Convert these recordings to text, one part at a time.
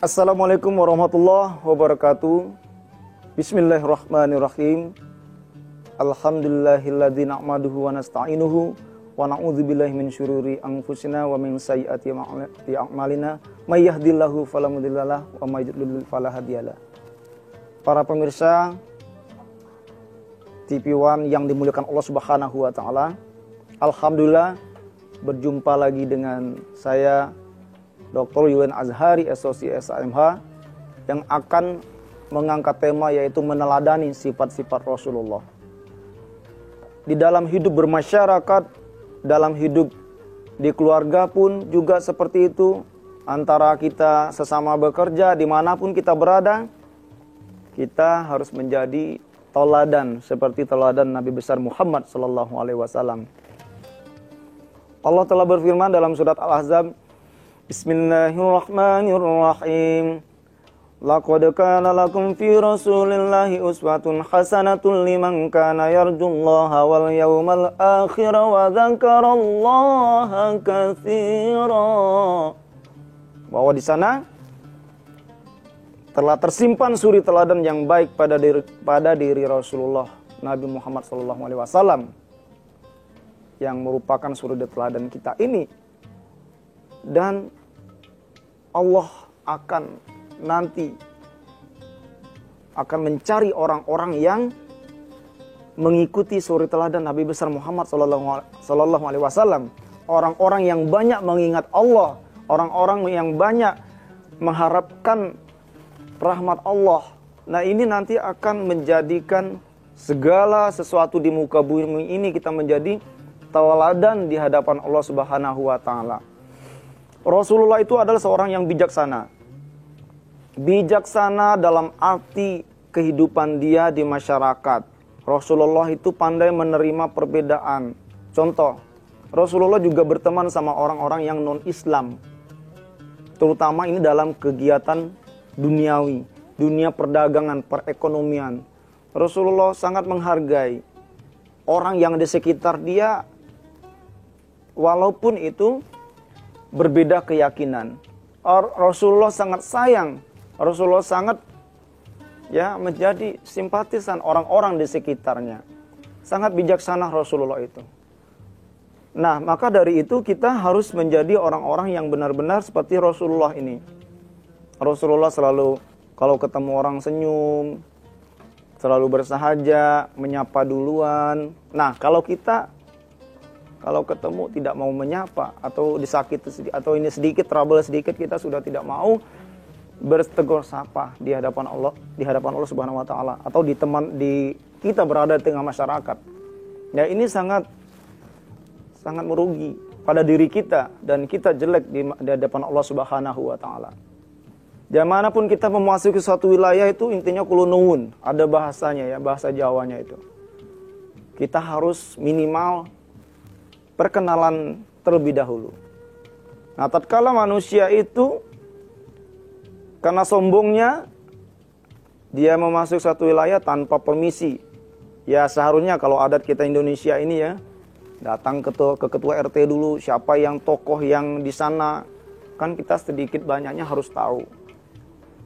Assalamualaikum warahmatullahi wabarakatuh. Bismillahirrahmanirrahim. Alhamdulillahilladzi na'maduhu wa nasta'inuhu wa na'udzubillahi min syururi anfusina wa min sayyiati a'malina may yahdihillahu fala mudhillalah wa may yudlil fala hadiyalah. Para pemirsa TV One yang dimuliakan Allah Subhanahu wa taala, alhamdulillah berjumpa lagi dengan saya Dr. Yulen Azhari, SOC SAMH, yang akan mengangkat tema yaitu meneladani sifat-sifat Rasulullah. Di dalam hidup bermasyarakat, dalam hidup di keluarga pun juga seperti itu. Antara kita sesama bekerja, dimanapun kita berada, kita harus menjadi teladan seperti teladan Nabi besar Muhammad SAW. Allah telah berfirman dalam surat Al-Ahzab, Bismillahirrahmanirrahim. Laqad kana lakum fi Rasulillahi uswatun hasanatun liman kana yarjullaha wal yawmal akhir wa dzakarallaha katsira. Bahwa di sana telah tersimpan suri teladan yang baik pada diri Rasulullah Nabi Muhammad SAW, yang merupakan suri teladan kita ini. Dan Allah nanti akan mencari orang-orang yang mengikuti suri teladan Nabi besar Muhammad SAW. Orang-orang yang banyak mengingat Allah, orang-orang yang banyak mengharapkan rahmat Allah. Nah, ini nanti akan menjadikan segala sesuatu di muka bumi ini kita menjadi teladan di hadapan Allah Subhanahu wa taala. Rasulullah itu adalah seorang yang bijaksana. Bijaksana dalam arti kehidupan dia di masyarakat. Rasulullah itu pandai menerima perbedaan. Contoh, Rasulullah juga berteman sama orang-orang yang non-Islam. Terutama ini dalam kegiatan duniawi, dunia perdagangan, perekonomian. Rasulullah sangat menghargai orang yang di sekitar dia, walaupun itu berbeda keyakinan. Rasulullah sangat sayang, Rasulullah sangat menjadi simpatisan orang-orang di sekitarnya. Sangat bijaksana Rasulullah itu. Nah, maka dari itu kita harus menjadi orang-orang yang benar-benar seperti Rasulullah ini. Rasulullah selalu kalau ketemu orang senyum, selalu bersahaja, menyapa duluan. Nah, kalau ketemu tidak mau menyapa atau disakiti atau ini sedikit trouble sedikit, kita sudah tidak mau bertegur sapa di hadapan Allah Subhanahu wa taala, atau kita berada di tengah masyarakat. Ya, ini sangat merugi pada diri kita dan kita jelek di hadapan Allah Subhanahu wa taala. Dimanapun kita memasuki suatu wilayah itu intinya kulunun, ada bahasanya ya, bahasa Jawanya itu. Kita harus minimal perkenalan terlebih dahulu. Nah, tatkala manusia itu karena sombongnya dia memasuki suatu wilayah tanpa permisi. Ya, seharusnya kalau adat kita Indonesia ini ya, datang ke ketua RT dulu, siapa yang tokoh yang di sana, kan kita sedikit banyaknya harus tahu.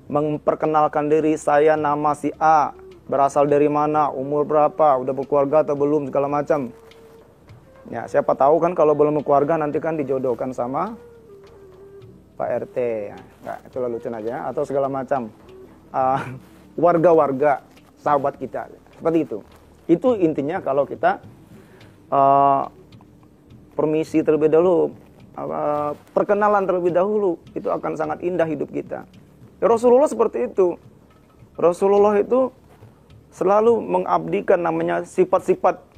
Memperkenalkan diri, saya nama si A, berasal dari mana, umur berapa, udah berkeluarga atau belum, segala macam. Ya, siapa tahu kan kalau belum berkeluarga nanti kan dijodohkan sama Pak RT. Ya, itu lucu aja, atau segala macam. Warga-warga, sahabat kita. Seperti itu. Itu intinya kalau kita permisi terlebih dahulu, perkenalan terlebih dahulu, itu akan sangat indah hidup kita. Ya, Rasulullah seperti itu. Rasulullah itu selalu mengabdikan namanya sifat-sifat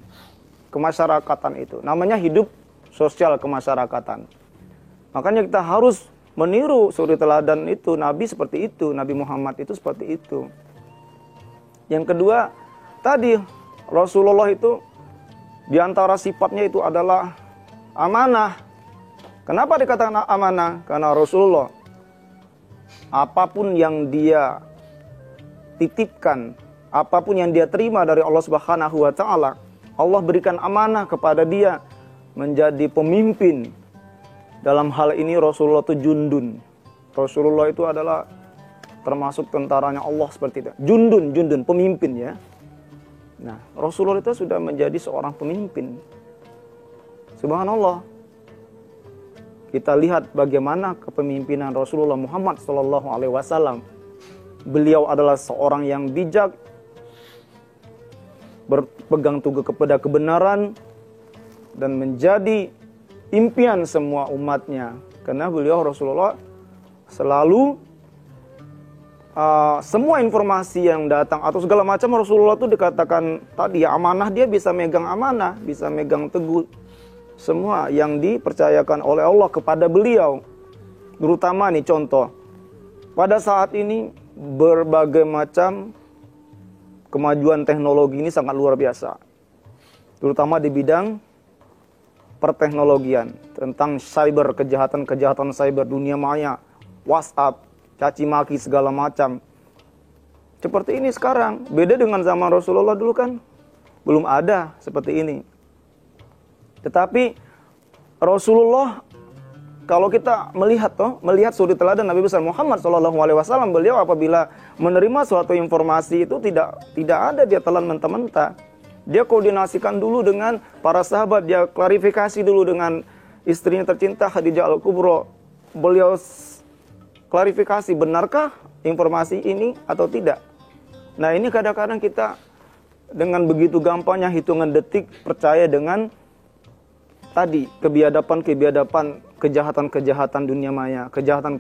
kemasyarakatan itu. Namanya hidup sosial kemasyarakatan. Makanya kita harus meniru suri teladan itu. Nabi seperti itu. Nabi Muhammad itu seperti itu. Yang kedua, tadi Rasulullah itu diantara sifatnya itu adalah amanah. Kenapa dikatakan amanah? Karena Rasulullah apapun yang dia titipkan, apapun yang dia terima dari Allah Subhanahu wa taala, Allah berikan amanah kepada dia menjadi pemimpin. Dalam hal ini Rasulullah itu jundun. Rasulullah itu adalah termasuk tentaranya Allah seperti itu. Jundun, pemimpin ya. Nah, Rasulullah itu sudah menjadi seorang pemimpin. Subhanallah. Kita lihat bagaimana kepemimpinan Rasulullah Muhammad SAW. Beliau adalah seorang yang bijak, berpegang teguh kepada kebenaran, dan menjadi impian semua umatnya. Karena beliau Rasulullah selalu semua informasi yang datang atau segala macam Rasulullah itu dikatakan tadi ya, amanah, dia bisa megang amanah, bisa megang teguh semua yang dipercayakan oleh Allah kepada beliau. Terutama nih contoh, pada saat ini berbagai macam kemajuan teknologi ini sangat luar biasa, terutama di bidang perteknologian, tentang cyber, kejahatan cyber, dunia maya, WhatsApp, caci maki segala macam. Seperti ini sekarang. Beda dengan zaman Rasulullah dulu kan belum ada seperti ini. Tetapi Rasulullah, kalau kita melihat suri teladan Nabi besar Muhammad SAW, beliau apabila menerima suatu informasi itu tidak ada dia telan mentah-mentah. Dia koordinasikan dulu dengan para sahabat, dia klarifikasi dulu dengan istrinya tercinta Khadijah Al-Kubra. Beliau klarifikasi, benarkah informasi ini atau tidak. Nah, ini kadang-kadang kita dengan begitu gampangnya hitungan detik percaya dengan tadi kebiadaban, kejahatan dunia maya, kejahatan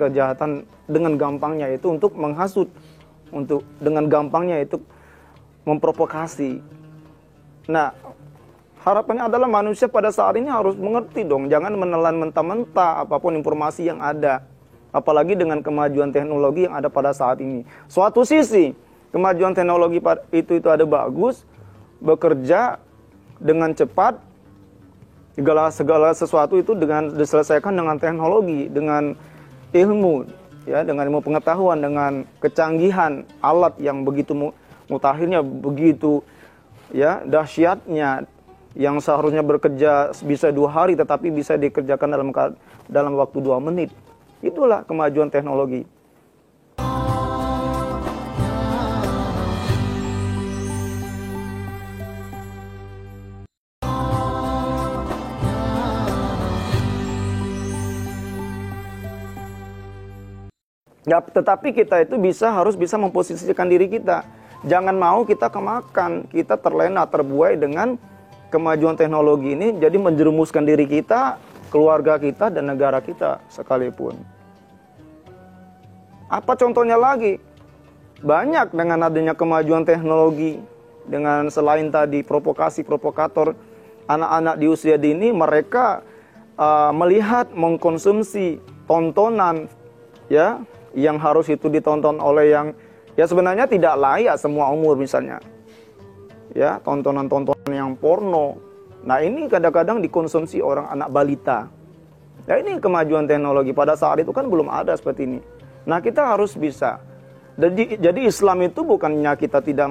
dengan gampangnya itu untuk menghasut, untuk dengan gampangnya itu memprovokasi. Nah, harapannya adalah manusia pada saat ini harus mengerti dong, jangan menelan mentah-mentah apapun informasi yang ada. Apalagi dengan kemajuan teknologi yang ada pada saat ini. Suatu sisi, kemajuan teknologi itu ada bagus, bekerja dengan cepat, segala sesuatu itu dengan diselesaikan dengan teknologi, dengan ilmu, ya, dengan ilmu pengetahuan, dengan kecanggihan alat yang begitu mutakhirnya, begitu ya dahsyatnya, yang seharusnya bekerja bisa 2 hari tetapi bisa dikerjakan dalam waktu 2 menit. Itulah kemajuan teknologi. Ya, tetapi kita itu harus bisa memposisikan diri kita. Jangan mau kita kemakan, kita terlena, terbuai dengan kemajuan teknologi ini, jadi menjerumuskan diri kita, keluarga kita, dan negara kita sekalipun. Apa contohnya lagi? Banyak dengan adanya kemajuan teknologi, dengan selain tadi provokator, anak-anak di usia dini, mereka melihat, mengkonsumsi tontonan ya, yang harus itu ditonton oleh yang ya sebenarnya tidak layak semua umur, misalnya ya, tontonan-tontonan yang porno. Nah, ini kadang-kadang dikonsumsi orang anak balita. Ya, ini kemajuan teknologi. Pada saat itu kan belum ada seperti ini. Nah, kita harus bisa. Jadi Islam itu bukannya kita tidak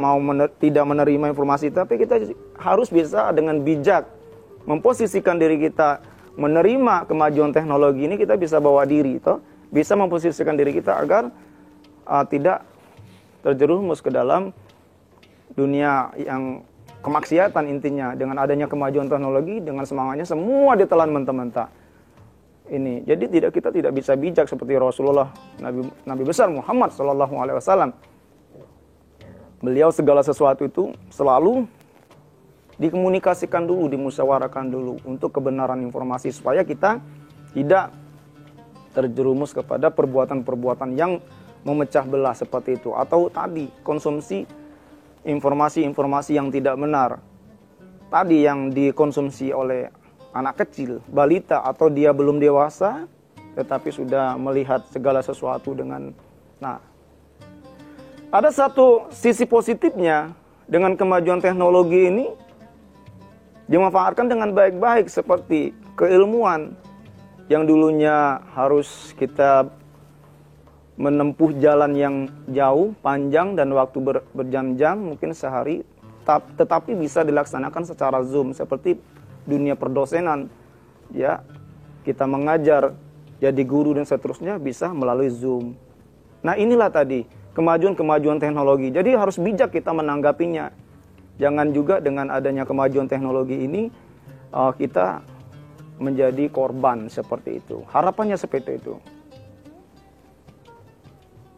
menerima informasi, tapi kita harus bisa dengan bijak memposisikan diri kita menerima kemajuan teknologi ini. Kita bisa bawa diri, bisa memposisikan diri kita agar tidak terjerumus ke dalam dunia yang kemaksiatan. Intinya dengan adanya kemajuan teknologi, dengan semangatnya semua ditelan mentah-mentah ini. Jadi kita tidak bisa bijak seperti Rasulullah Nabi besar Muhammad SAW. Beliau segala sesuatu itu selalu dikomunikasikan dulu, dimusyawarahkan dulu untuk kebenaran informasi, supaya kita tidak terjerumus kepada perbuatan-perbuatan yang memecah belah seperti itu, atau tadi konsumsi informasi-informasi yang tidak benar. Tadi yang dikonsumsi oleh anak kecil, balita, atau dia belum dewasa tetapi sudah melihat segala sesuatu dengan. Nah, ada satu sisi positifnya dengan kemajuan teknologi ini, dimanfaatkan dengan baik-baik, seperti keilmuan yang dulunya harus kita menempuh jalan yang jauh, panjang, dan waktu berjam-jam, mungkin sehari, tetapi bisa dilaksanakan secara Zoom, seperti dunia perdosenan. Ya, kita mengajar, jadi guru dan seterusnya bisa melalui Zoom. Nah, inilah tadi kemajuan teknologi. Jadi harus bijak kita menanggapinya. Jangan juga dengan adanya kemajuan teknologi ini kita menjadi korban seperti itu. Harapannya seperti itu.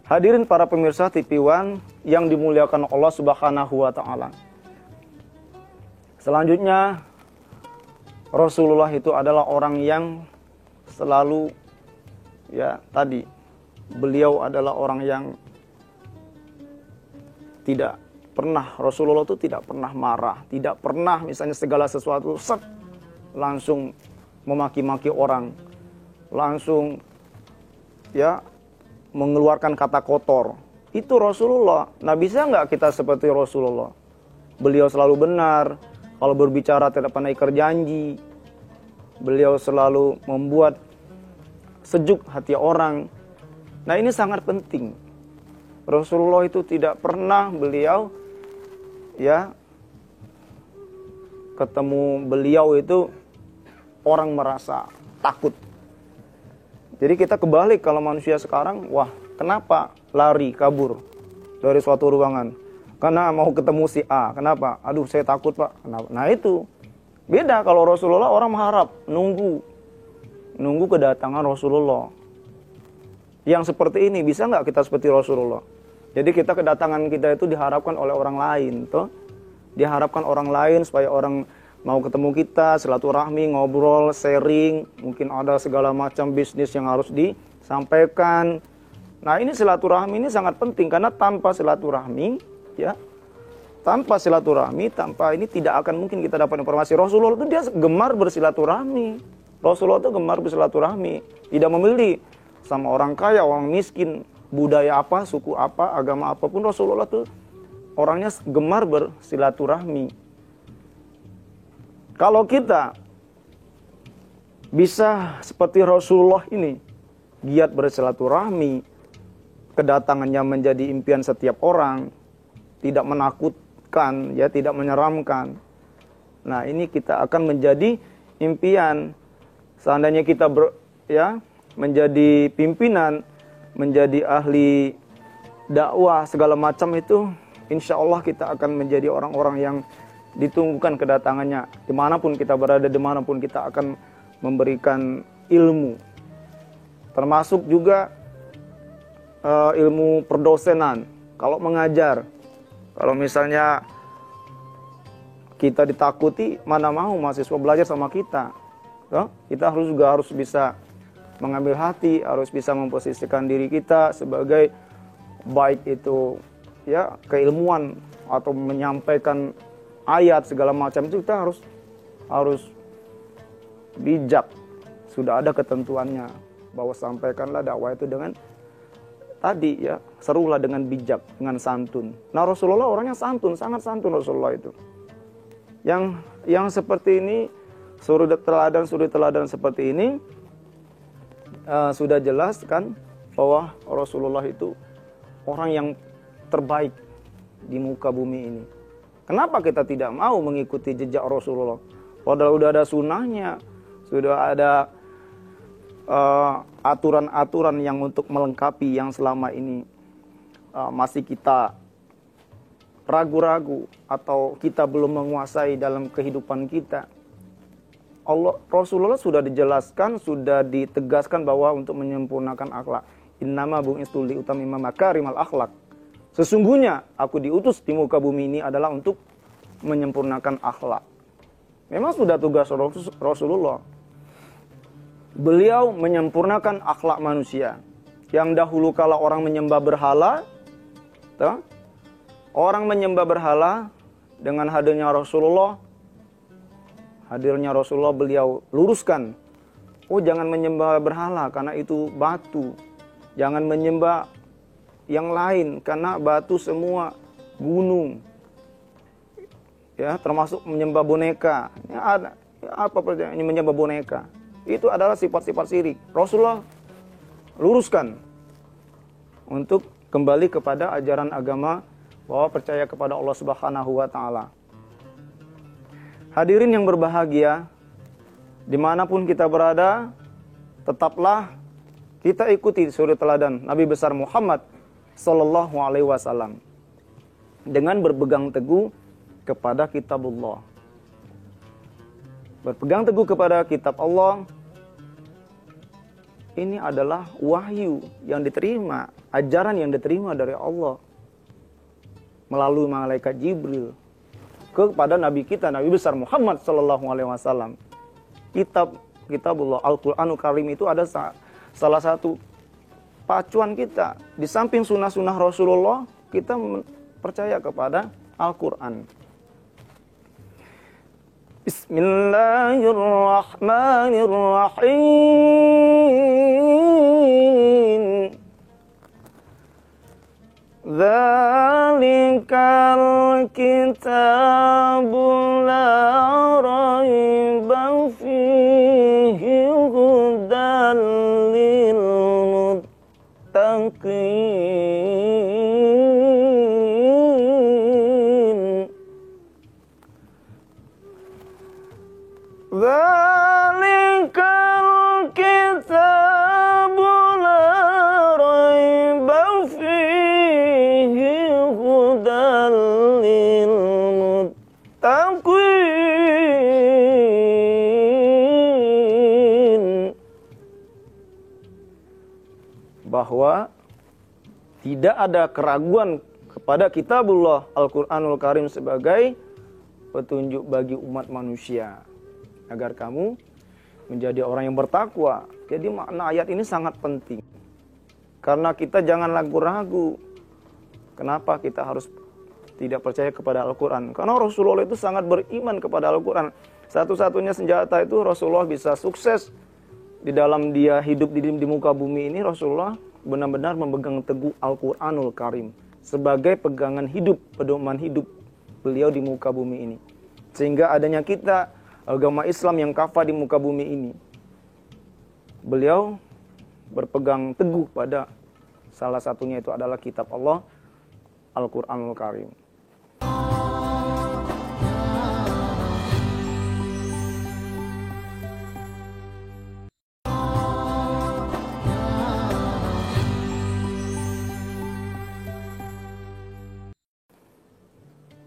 Hadirin para pemirsa TV One yang dimuliakan Allah Subhanahu wa taala. Selanjutnya, Rasulullah itu adalah orang yang selalu beliau adalah orang yang tidak pernah, Rasulullah itu tidak pernah marah, tidak pernah misalnya segala sesuatu langsung memaki-maki orang, langsung mengeluarkan kata kotor. Itu Rasulullah. Nah, bisa nggak kita seperti Rasulullah? Beliau selalu benar, kalau berbicara tidak pernah ingkar janji. Beliau selalu membuat sejuk hati orang. Nah, ini sangat penting. Rasulullah itu tidak pernah beliau ketemu beliau itu orang merasa takut. Jadi kita kebalik kalau manusia sekarang, kenapa lari, kabur dari suatu ruangan? Karena mau ketemu si A. Kenapa? Aduh, saya takut, Pak. Kenapa? Nah, itu. Beda kalau Rasulullah, orang mengharap, nunggu kedatangan Rasulullah. Yang seperti ini, bisa nggak kita seperti Rasulullah? Jadi kedatangan kita itu diharapkan oleh orang lain. Diharapkan orang lain supaya orang mau ketemu kita, silaturahmi, ngobrol, sharing, mungkin ada segala macam bisnis yang harus disampaikan. Nah, ini silaturahmi ini sangat penting karena tanpa silaturahmi, tanpa ini tidak akan mungkin kita dapat informasi. Rasulullah itu dia gemar bersilaturahmi. Rasulullah itu gemar bersilaturahmi, tidak memilih sama orang kaya, orang miskin, budaya apa, suku apa, agama apapun. Rasulullah itu orangnya gemar bersilaturahmi. Kalau kita bisa seperti Rasulullah ini, giat bersilaturahmi, kedatangannya menjadi impian setiap orang, tidak menakutkan, tidak menyeramkan. Nah, ini kita akan menjadi impian. Seandainya kita menjadi pimpinan, menjadi ahli dakwah segala macam itu, insya Allah kita akan menjadi orang-orang yang ditunggukan kedatangannya. Dimanapun kita berada, dimanapun kita akan memberikan ilmu. Termasuk juga ilmu perdosenan. Kalau mengajar, kalau misalnya kita ditakuti, mana mau mahasiswa belajar sama kita. Kita harus bisa mengambil hati, harus bisa memposisikan diri kita sebagai baik itu keilmuan atau menyampaikan ayat segala macam itu, kita harus bijak. Sudah ada ketentuannya bahwa sampaikanlah dakwah itu dengan serulah dengan bijak, dengan santun. Nah, Rasulullah orangnya santun, sangat santun Rasulullah itu. Yang seperti ini, suri teladan seperti ini sudah jelas kan bahwa Rasulullah itu orang yang terbaik di muka bumi ini. Kenapa kita tidak mau mengikuti jejak Rasulullah? Padahal sudah ada sunnahnya, sudah ada aturan-aturan yang untuk melengkapi yang selama ini masih kita ragu-ragu atau kita belum menguasai dalam kehidupan kita. Rasulullah sudah dijelaskan, sudah ditegaskan bahwa untuk menyempurnakan akhlak. Innama bu'istu liutammima makarimal akhlak. Sesungguhnya aku diutus di muka bumi ini adalah untuk menyempurnakan akhlak. Memang sudah tugas Rasulullah. Beliau menyempurnakan akhlak manusia. Yang dahulu kala orang menyembah berhala, dengan hadirnya Rasulullah, beliau luruskan. Jangan menyembah berhala karena itu batu. Jangan menyembah yang lain karena batu semua, gunung, termasuk menyembah boneka. Ini menyembah boneka, itu adalah sifat-sifat syirik. Rasulullah luruskan untuk kembali kepada ajaran agama bahwa percaya kepada Allah Subhanahu wa taala. Hadirin yang berbahagia, dimanapun kita berada, tetaplah kita ikuti suri teladan Nabi besar Muhammad Sallallahu Alaihi Wasallam dengan berpegang teguh kepada kitabullah. Berpegang teguh kepada kitab Allah ini adalah wahyu yang diterima, ajaran yang diterima dari Allah melalui malaikat Jibril kepada Nabi kita, Nabi besar Muhammad Sallallahu Alaihi Wasallam. Kitabullah, Al-Quranul Karim itu ada salah satu pacuan kita. Di samping sunnah-sunnah Rasulullah, kita percaya kepada Al-Quran. Bismillahirrahmanirrahim. Dzalikal kitabu la raiba fihi hudan lil muttaqin. Dzalikal kitabu la raiba fihi hudan lil muttaqin. Bahwa tidak ada keraguan kepada kitabullah Al-Quranul Karim sebagai petunjuk bagi umat manusia agar kamu menjadi orang yang bertakwa. Jadi makna ayat ini sangat penting. Karena kita jangan ragu-ragu. Kenapa kita harus tidak percaya kepada Al-Quran? Karena Rasulullah itu sangat beriman kepada Al-Quran. Satu-satunya senjata itu Rasulullah bisa sukses di dalam dia hidup di muka bumi ini. Rasulullah benar-benar memegang teguh Al-Quranul Karim sebagai pegangan hidup, pedoman hidup beliau di muka bumi ini. Sehingga adanya kita, agama Islam yang kafah di muka bumi ini, beliau berpegang teguh pada salah satunya itu adalah kitab Allah, Al-Quranul Karim.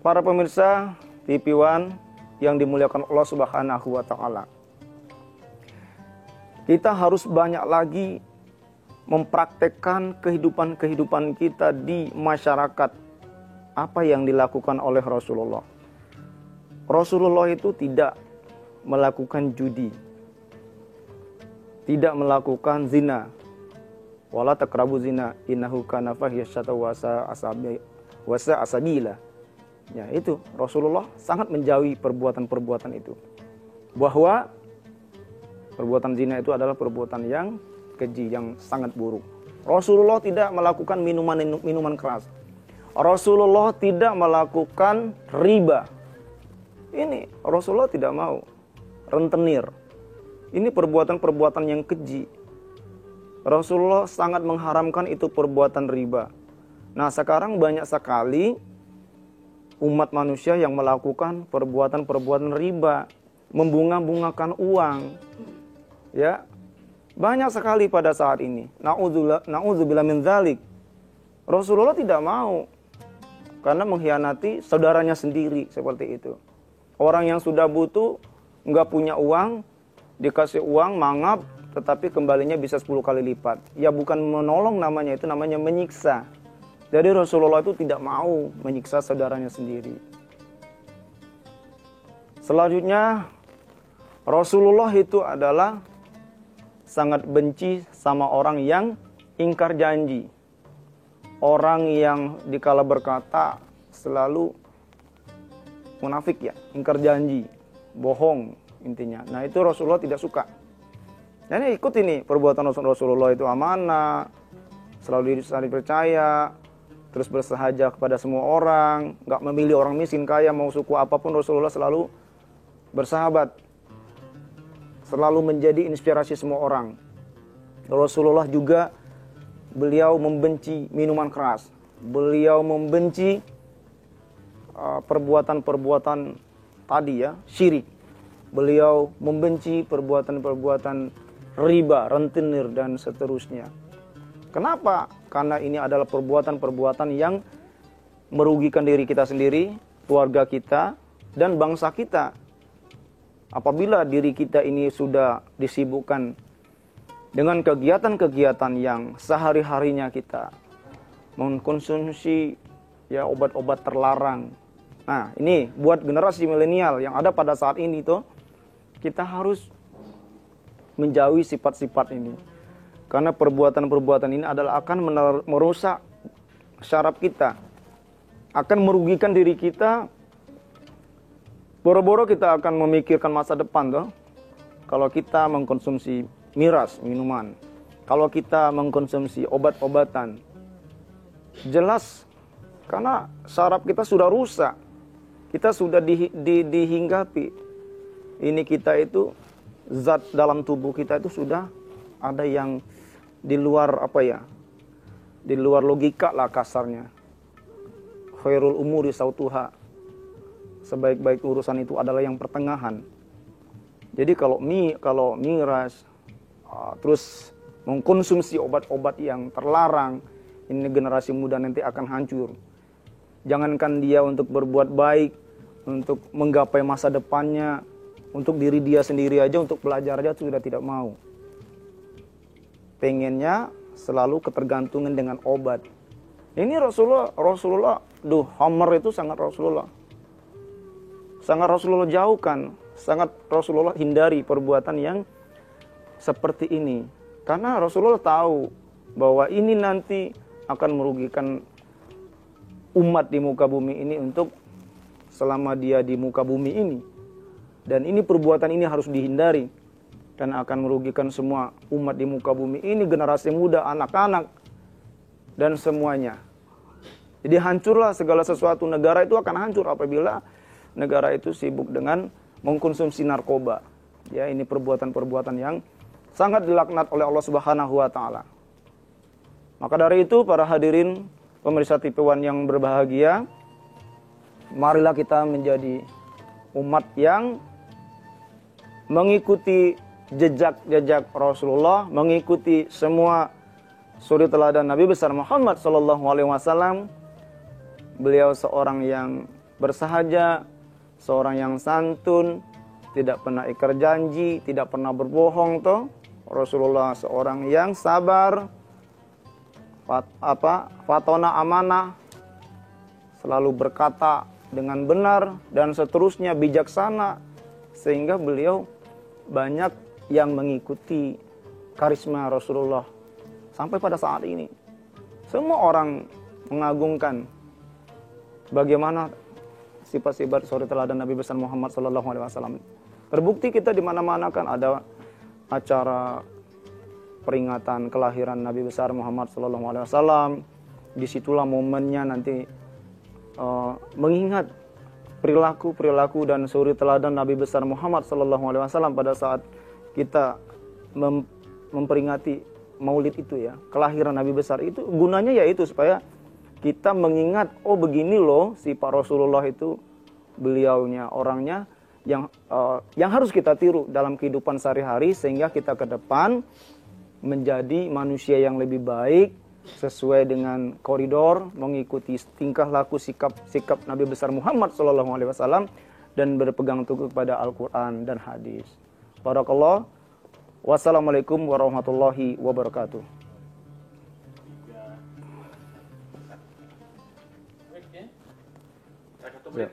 Para pemirsa TV One yang dimuliakan Allah Subhanahu wa Ta'ala, kita harus banyak lagi mempraktekkan kehidupan kita di masyarakat apa yang dilakukan oleh Rasulullah. Rasulullah itu tidak melakukan judi, tidak melakukan zina. Wala taqrabu zina innahu kana fahisyatan wa sa'a sabila. Ya, itu Rasulullah sangat menjauhi perbuatan-perbuatan itu. Bahwa perbuatan zina itu adalah perbuatan yang keji, yang sangat buruk. Rasulullah tidak melakukan minuman keras. Rasulullah tidak melakukan riba. Ini Rasulullah tidak mau. Rentenir. Ini perbuatan-perbuatan yang keji. Rasulullah sangat mengharamkan itu perbuatan riba. Nah, sekarang banyak sekali umat manusia yang melakukan perbuatan-perbuatan riba, membunga-bungakan uang. Ya. Banyak sekali pada saat ini. Na'udzubillah min dzalik. Rasulullah tidak mau karena mengkhianati saudaranya sendiri seperti itu. Orang yang sudah butuh, enggak punya uang, dikasih uang, mangap, tetapi kembalinya bisa 10 kali lipat. Ya bukan menolong namanya, itu namanya menyiksa. Jadi Rasulullah itu tidak mau menyiksa saudaranya sendiri. Selanjutnya, Rasulullah itu adalah sangat benci sama orang yang ingkar janji. Orang yang dikala berkata selalu munafik ya, ingkar janji, bohong intinya. Nah itu Rasulullah tidak suka. Dan ikut ini perbuatan Rasulullah itu amanah, selalu saling percaya, terus bersahaja kepada semua orang, nggak memilih orang miskin kaya, mau suku apapun Rasulullah selalu bersahabat, selalu menjadi inspirasi semua orang. Rasulullah juga beliau membenci minuman keras, beliau membenci perbuatan-perbuatan tadi ya, syirik. Beliau membenci perbuatan-perbuatan riba, rentenir dan seterusnya. Kenapa? karena ini adalah perbuatan-perbuatan yang merugikan diri kita sendiri, keluarga kita, dan bangsa kita. Apabila diri kita ini sudah disibukkan dengan kegiatan-kegiatan yang sehari-harinya kita mengkonsumsi ya obat-obat terlarang. Nah, ini buat generasi milenial yang ada pada saat ini tuh, kita harus menjauhi sifat-sifat ini. Karena perbuatan-perbuatan ini adalah akan merusak syaraf kita, akan merugikan diri kita. Boro-boro kita akan memikirkan masa depan tuh. Kalau kita mengkonsumsi miras, minuman, kalau kita mengkonsumsi obat-obatan, jelas karena saraf kita sudah rusak, kita sudah dihinggapi. Ini kita itu zat dalam tubuh kita itu sudah ada yang di luar di luar logika lah kasarnya. Khairul umuri sautuha, sebaik-baik urusan itu adalah yang pertengahan. Jadi kalau miras terus mengkonsumsi obat-obat yang terlarang, ini generasi muda nanti akan hancur. Jangankan dia untuk berbuat baik, untuk menggapai masa depannya, untuk diri dia sendiri aja, untuk belajar aja sudah tidak mau. Pengennya selalu ketergantungan dengan obat. Ini Rasulullah, Homer itu sangat Rasulullah jauhkan, sangat Rasulullah hindari perbuatan yang seperti ini. Karena Rasulullah tahu bahwa ini nanti akan merugikan umat di muka bumi ini untuk selama dia di muka bumi ini. Dan ini perbuatan ini harus dihindari dan akan merugikan semua umat di muka bumi ini, generasi muda, anak-anak, dan semuanya. Jadi hancurlah segala sesuatu. Negara itu akan hancur apabila negara itu sibuk dengan mengkonsumsi narkoba. Ya, ini perbuatan-perbuatan yang sangat dilaknat oleh Allah Subhanahu wa taala. Maka dari itu para hadirin pemirsa TV One yang berbahagia, marilah kita menjadi umat yang mengikuti jejak-jejak Rasulullah, mengikuti semua suri teladan Nabi besar Muhammad SAW. Beliau seorang yang bersahaja, seorang yang santun, tidak pernah ikrar janji, tidak pernah berbohong toh. Rasulullah seorang yang sabar, fatona amanah, selalu berkata dengan benar dan seterusnya, bijaksana, sehingga beliau banyak yang mengikuti karisma Rasulullah sampai pada saat ini. Semua orang mengagungkan bagaimana sifat-sifat suri teladan Nabi besar Muhammad SAW. Terbukti kita di mana-mana kan ada acara peringatan kelahiran Nabi besar Muhammad SAW. Disitulah momennya nanti mengingat perilaku dan suri teladan Nabi besar Muhammad SAW pada saat kita memperingati Maulid itu ya, kelahiran Nabi besar itu. Gunanya yaitu supaya kita mengingat, oh begini loh sifat Rasulullah itu, beliaunya orangnya yang harus kita tiru dalam kehidupan sehari-hari, sehingga kita ke depan menjadi manusia yang lebih baik sesuai dengan koridor, mengikuti tingkah laku sikap Nabi besar Muhammad SAW dan berpegang teguh kepada Al-Quran dan hadis. Barakallah. Wassalamualaikum warahmatullahi wabarakatuh. Oke.